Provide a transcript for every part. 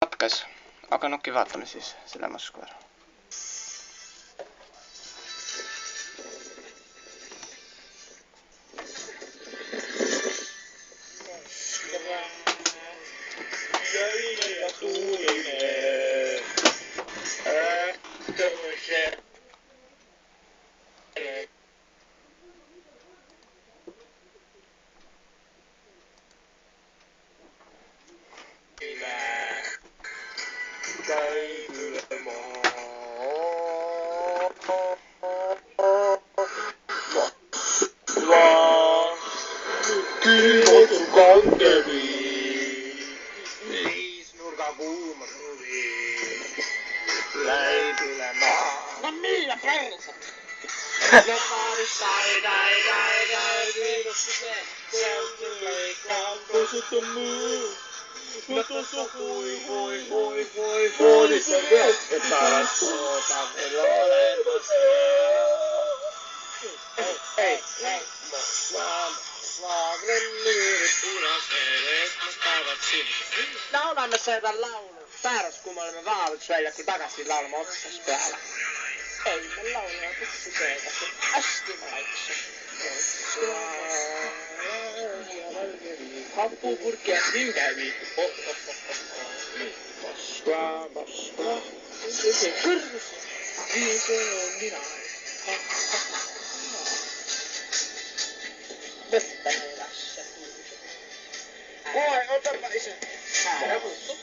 katkes, aga nokki vaatame siis selle Moskva ära. Laulamme seda laulu pärast, kui me oleme vaadusväljakul tagasi laulama otsas peale. Ei, me laulame pussi seega, see on hästi vaikselt. Hapupurk ja hingevi. Moskva. See kõrgus. See on mina. Võtta neid asja. Kohe, otapa ise. Raputus.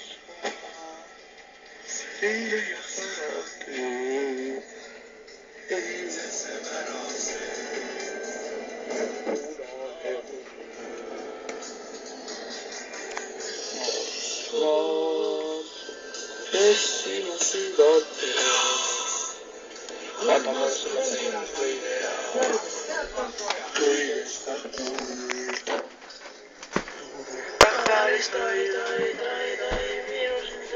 Hinge ja sarake. Kes sinu südant vaatama seda sinust või tea kõigest nüüd. Päris tai, minu sind,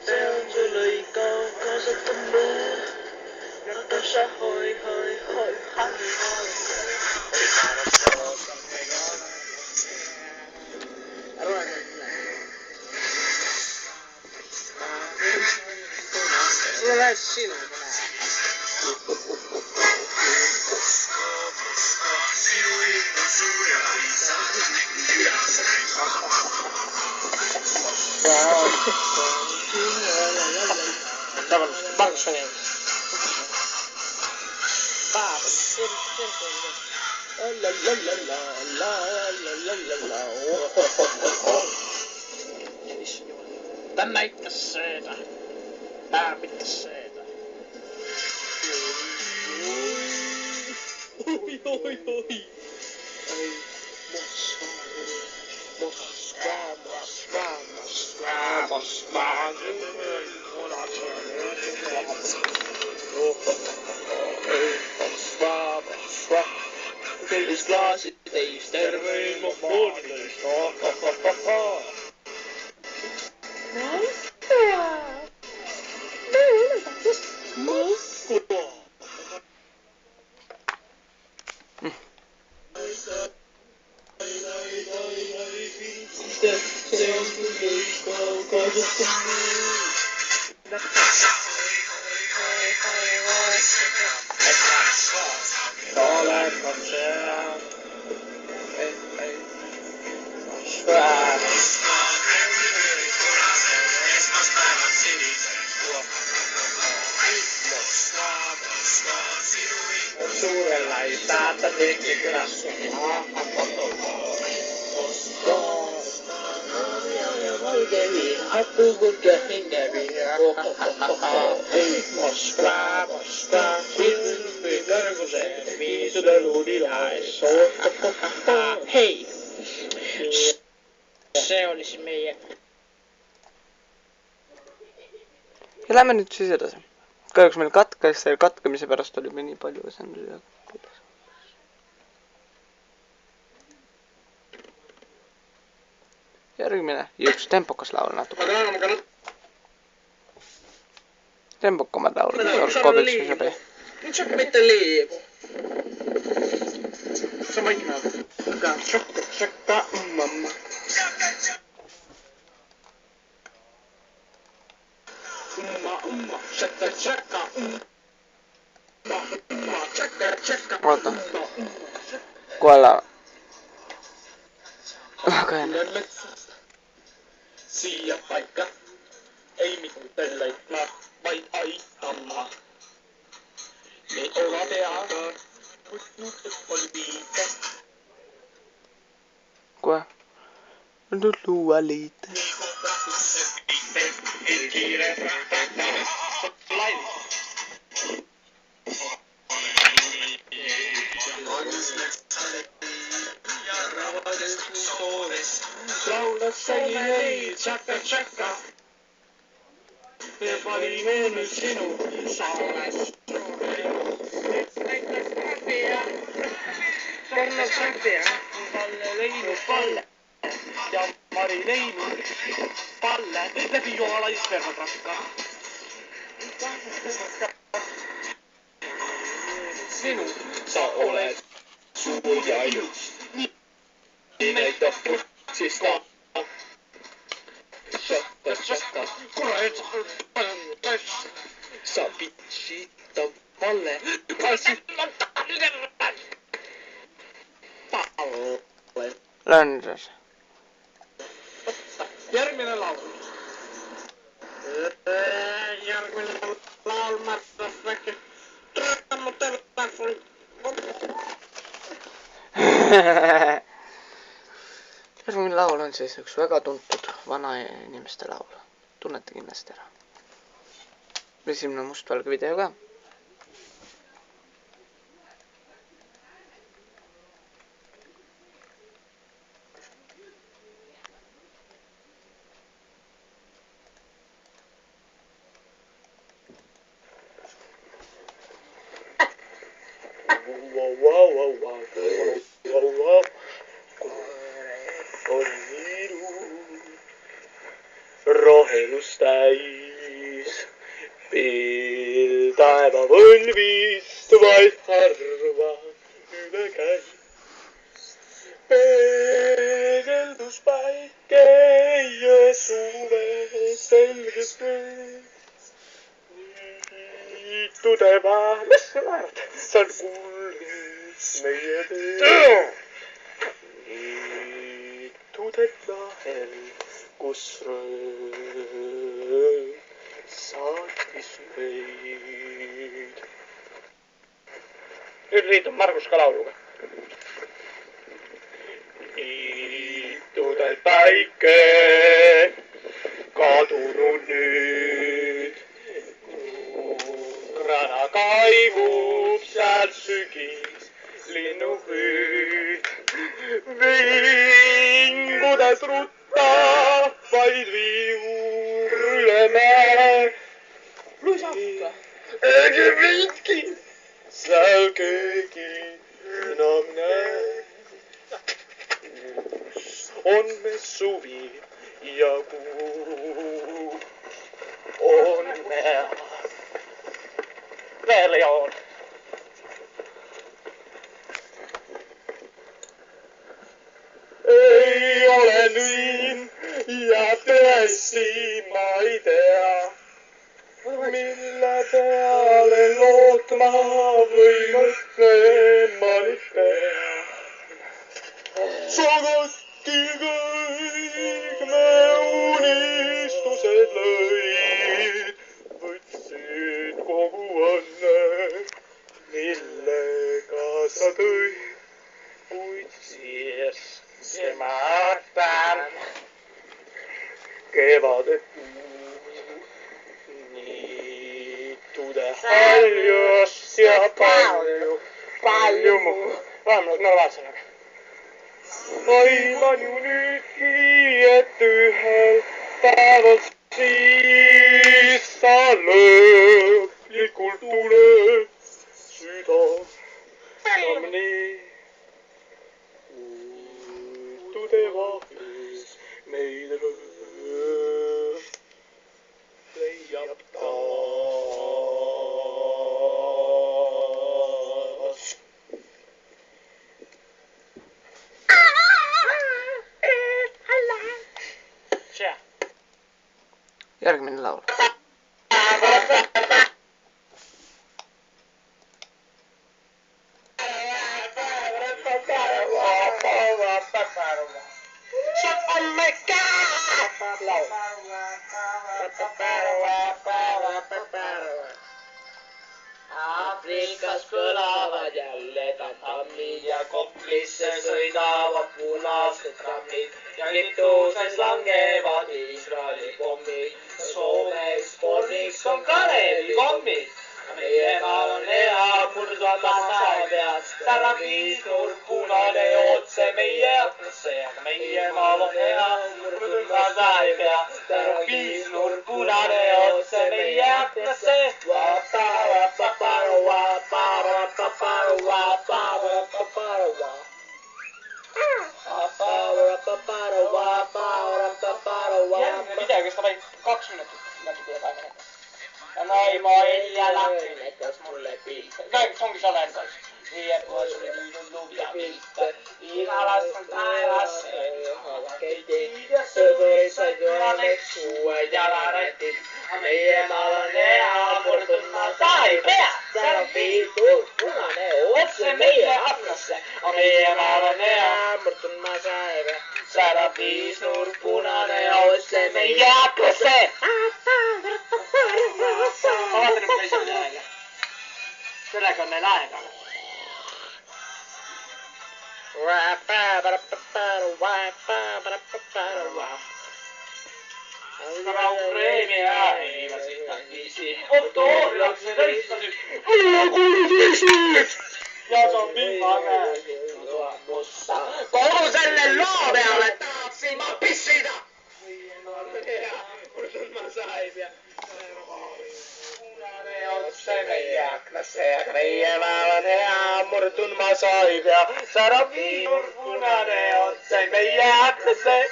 see on su lõika, kasvata mõõd. Natasha, hoi. Sulla lähed sinu, kui näed. Vamos, Sonia. Tän näittäis seda. Tää pitäis seda. Oi. Ei, Moskva. Kõigis klaasid teist terveid mofoonidest. See on küll lõika, kasvata mõõd. Olemas seal. Ei. Suurella ei saata tekki külässä. Valgeviin, hapupurk ja hingevi. Moskva. Silmi kõrgusel, viisude luudila ees. Hei, see oli siis meie. Ja lähme nüüd siis edasi. Kahjuks meil katkes, selle katkemise pärast oli meil nii palju asendusi. Järgmine ja üks tempokas laul natuke. Tempokamad laul, mis oleks kobiks või sobi. Nyt se mitte liivu. Se on vaikka Shakka, mamma. oota. Kohe läheb. Väga enne. Siia paikka. Ei mitään leikkaa, vain aittamaan. Me ollaan teakaan, mut nyt oli viite. Kohe. Nyt luua liite. Ei kiire, laili. Laula ei, tjaka tjaka. Me valimme nyt sinut, sä olet pornografia. Palle Leinu, Palle. Ja Mari Leinu, Palle. Läpi juolalaisverrat rakkaan. Sinut, sä olet suojailu. Nimeitä putsista. Shakka, kurat, sa bitchita Palle. Palle. Länsäs. Järminen laulu. Järminen laulmatta väki. Järmin laul on siis üks väga tuntud vana inimeste laul. Tunnete kindlasti ära. Esimene mustvalge video ka. On niru rohelust täis, taeva võlvist vaid harva üle käib. Peegeldus päike jõe suve selges vees. Niitude vääres seal kulges meie tee. Niitude lahel, kus rööv saatis meid. Nüüd liitub Margus ka lauluga. Niitudel päike kadunud nüüd. Ukrana kaivub seal sügis linnuhüüd. Vingudes ruttab vaid viiur üle mäe. Luisata. Ega meidki seal keegi enam näe. On me suvi ja kuu. On me verjoon. Ei ole niin ja tõesti ma ei tea, mille peale lootma või mõtlema nüüd pea. Soogati kõik me unistused lõid, võtsid kogu õnne, millega sa tõid. Kuid siis see määrtan kevadet niitude haljust ja palju muu. Vähemalt normaalsena. Aivan ju nüüdki, et ühel päeval siis sa lõplikult tuleb südameni. Niitude vahis meid rööv leiab taas. Järgmine laul. Afrikas kõlavad jälle tamtammid ja Koplisse sõidavad punased trammid ja Egiptuses langevad Iisraeli pommid. Soomes spordiks on Kalevi-kommid. Meie maal on hea murduvad masapead, särab viisnurk punane otse meie aknasse. Aga meie maal on hea murduvad masapead, särab viisnurk punane otse meie aknasse. Järgmine video kestab vaid 2 minutit, natuke üle 2 minutit. Ja naima Elja lapsi näitas mulle pilte. Kaikki onkin salendus. Viepua sulle viidun luvia pilte. Ihalast on taevas. Keittiin ja suurissa juoneet suuet jalarätit. Meie maal on hea murtunmaa taipea. Sär on viidun punainen otse meie aknasse. Meie maal on hea murtunmaa taipea. Sär on viisnurk punainen otse meie aknasse. Ma vaatan, et me ei aega. Sellega on meil aega. Tämä on preemia viivasit viisi. Otto Orjaksen riistasit. Ja se on viimainen. Koluselle loovealle taaksimaan pissitä. Murtunmaa saipia. Punainen otse meidän aknasse. Meidän maalla hea murtunmaa saipia. Saada viinur punainen otse meidän aknasse.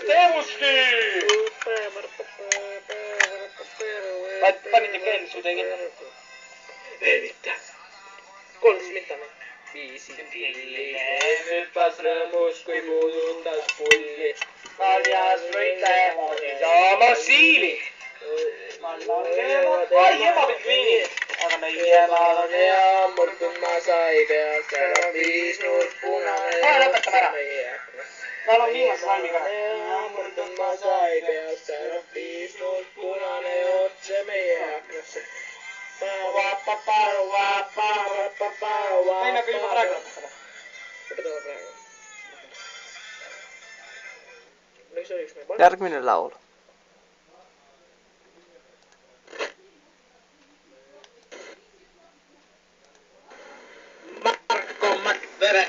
Teemuski! Panitte kensu tekin. Ei mitään. 3 mittainen. 5 pillinen. Hyppäs rõõmus, kui puudutas pulli. Kaljas võite sama siili. Ai, ema pidi viini. Aga meie maal on hea murtunmaa saipea. Seal on viisnurk punane. Lõpetame ära. Täällä on viimase salmiga. Hea murtunmaa saipea. Seal on viisnurk punane otse meie aknasse. Võimeko juba praegu lõpetada? Lõpetame praegu. Järgmine laul. Marko Matvere.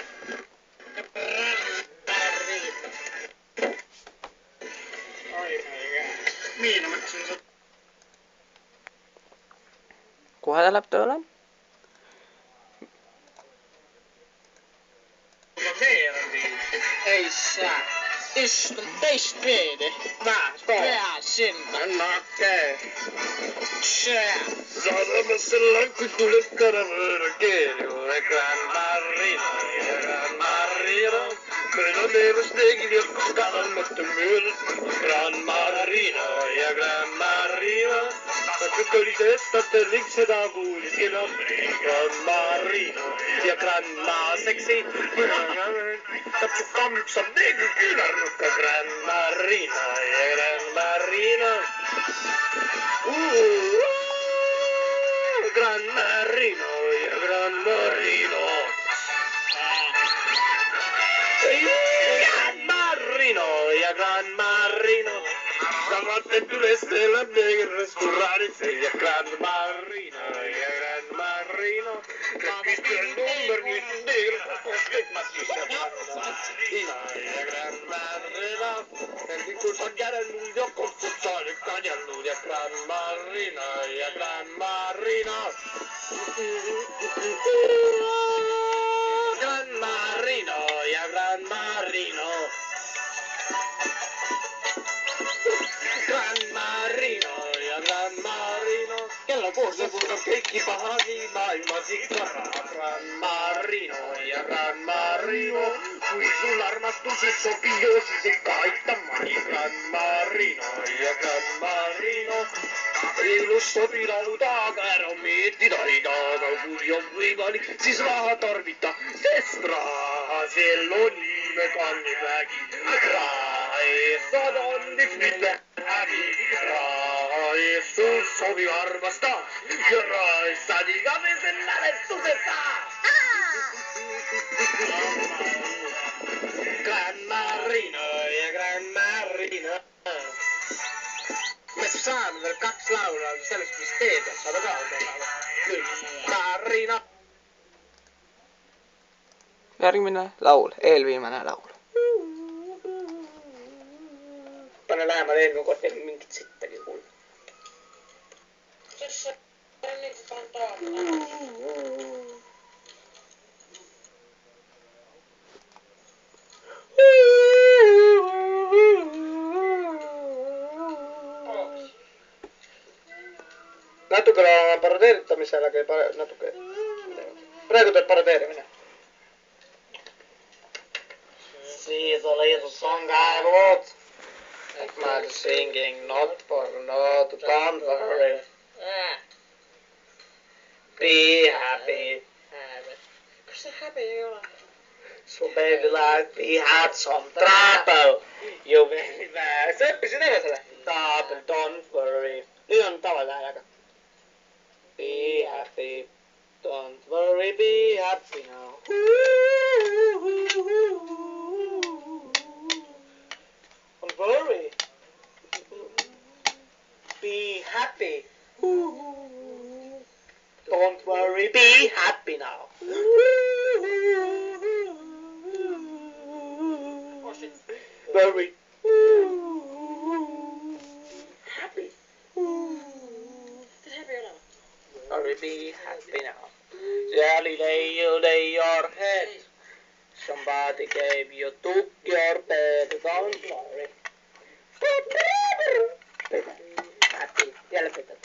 Miina mõtlesin seda. Kohe ta läheb tööle. Ei saa. Istun teistpidi. Pää sinne. Okei. Saadamassa lankku tulet karavöörä keeli. Gran Marino ja Gran Marino. Meil on leevas tegid ja kanalmata mööda. Gran Marino ja Gran Marino. Kõik oli tõstate ning seda kuulis kino. Gran Marino ja Gran Maaseksi. Täpselt kammiks on neegi küünarnukka. Gran Marino ja Gran Marino. Gran Marino ja Gran Marino. Gran Marino ja Gran Marino. Samaten üles elab neegel restauraanis ja Gran Marino ja Gran Marino. Kes on number nüüd neegel kõik ma siis ja Gran Marino. Kus on järelnud ja konsultaali kanjanud ja Gran Marino ja Gran Marino. Gran Marino ja Gran Marino. Gran Marino ja Gran Marino. Kella koos lõputab kõiki pahasi maailmas ikka. Gran Marino ja Gran Marino. Kui sul armastusest sobi joosised kaitama Gran Marino ja Gran Marino ilus sobi laudaga ära meetida ei taga kui on võimalik siis raha tarvita sest raha sel on imekannimägi raha eest sa tondis mitte häbi raha eest sul sobi armasta ja raha eest saad igavesen mälestuse saa Gran Marino ja Gran Marino me saame veel 2 laula sellest mis teed saame ka küll Marino järgmine laul, eelviimane laul. Pane lähemale eelmine kord ei mingit sittagi kuulda. See on nüüd fantaamne. Natuke parodeeritamisel, aga natuke. Praegu teeb parodeerimine. She's a little song I wrote. Like my singing not for not don't worry. Be happy. Kus see happy ei ole? So baby like we had some trouble. You very bad. Sa õppisid enne selle? Trouble, don't worry. Nüüd on tavaline aga. Be happy. Don't worry, be happy now. Don't worry. Be happy. Don't worry, be happy now. Worry. Happy. Worry, be happy now. Jelly lay your head. Somebody gave you took your bed. Don't worry. Happy. Jälle pitad.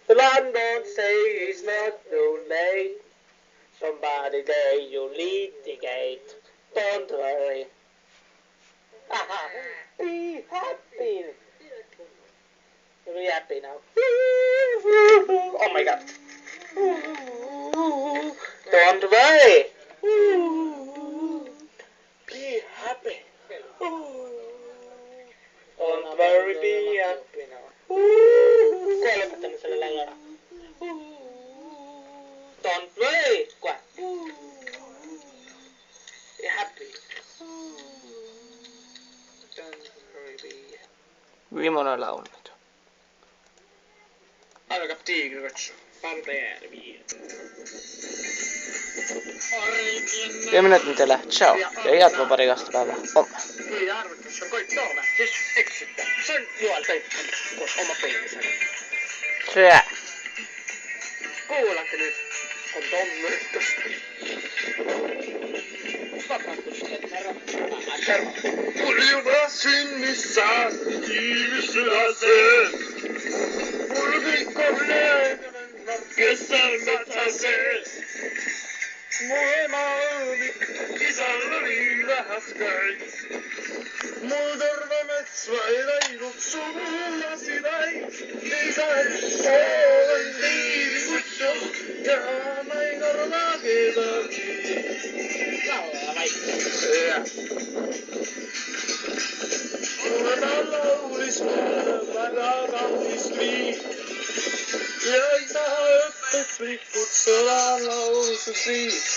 The landlord say it's not too late. Somebody there you litigate. Don't worry. Be happy. Be happy now. Oh my god. Don't worry. Be happy. Don't worry, be happy now. Kohe lõpetame selle laulu ära. Don't worry. Kohe. Be happy. Don't worry, be happy. Viimane laul nüüd. Algab tiigrikotš. Pardeervi. Ja minä teille. Ciao. Ja head vaba igastepäeva. Homme. Kui arvutus on Koit Toome, siis eksite. See on Juhal Tõipan oma peenisega. See. Kuulake nüüd kondommõhtust. Vabandust, et ma rahvan. Mul juba sünnis saasti tiivisüdases. Mul kõik on löödanud, kes on metsa sees. Mu ema õõmik, isal oli vähas käis. Mul tõrvamets vaid ainult sugulasi täis. Isal olen tiivikutsu ja ma ei karda kedagi. Laula vaikne. Mulle ta laulis mulle väga kaunis viis. Ja ei taha õppet rikutseda lausus viis.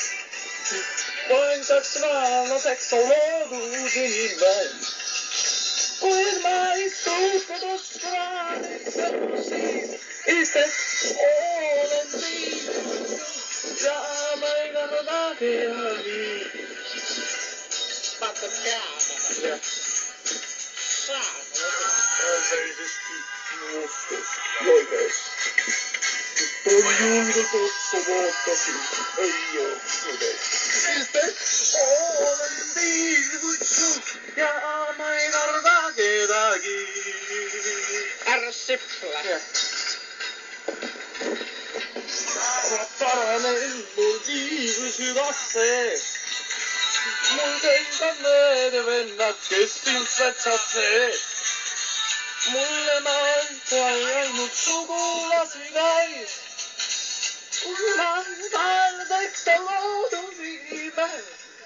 Vaimsaks maalaseks on loodud inimene. Kuid ma ei suutnud uskuma neid sõnu siis. Ise olen tiivikutsu ja ma ei karda kedagi. Vaatad käama. Sellisesti muustus loides. Toi julgelt otsa vaatasin, ei jooksudes. Sest et olen tiigrikutsu ja ma ei karda kedagi. Ära sipla. Ma paranen mul tiigri südas sees. mul kõik on need vennad, kes sind sätsad sees. Mulle meeldib ainult sugulasi täis. Ma kardaks loodusiime,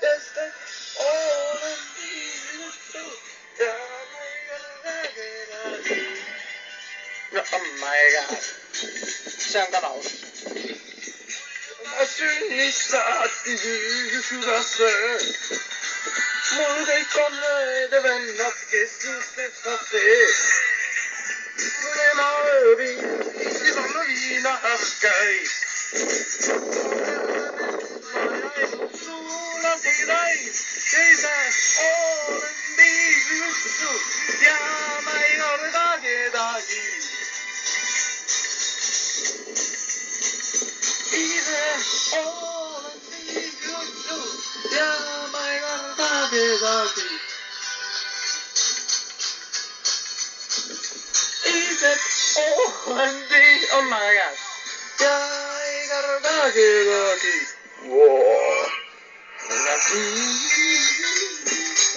sest et olen viinutu ja ma ei räägi. No oh my god. See on ka laul. Ma sünnistati südasse. Mul kõik on need vennad, kes sind sestad sees. Ma ööbin, igal viinas käis. Ma ainult sugulasi täis. Ise olen viinutu ja ma ei karda kedagi. Ise olen viinutu ja ma ei karda kedagi. Ise olen oh my god. Ja ei karda kedagi.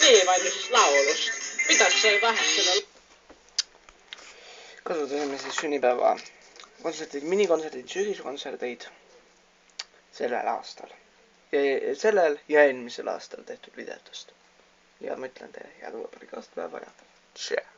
Nii palju siis laulust. Mitäs sai vähem sellel? Kasutasime siis sünnipäeva kontserdid, minikontserdid, sügiskontserdid sellel aastal. Sellel ja eelmisel aastal tehtud videotest. Ja ma ütlen teile head uue päeva ja tšea.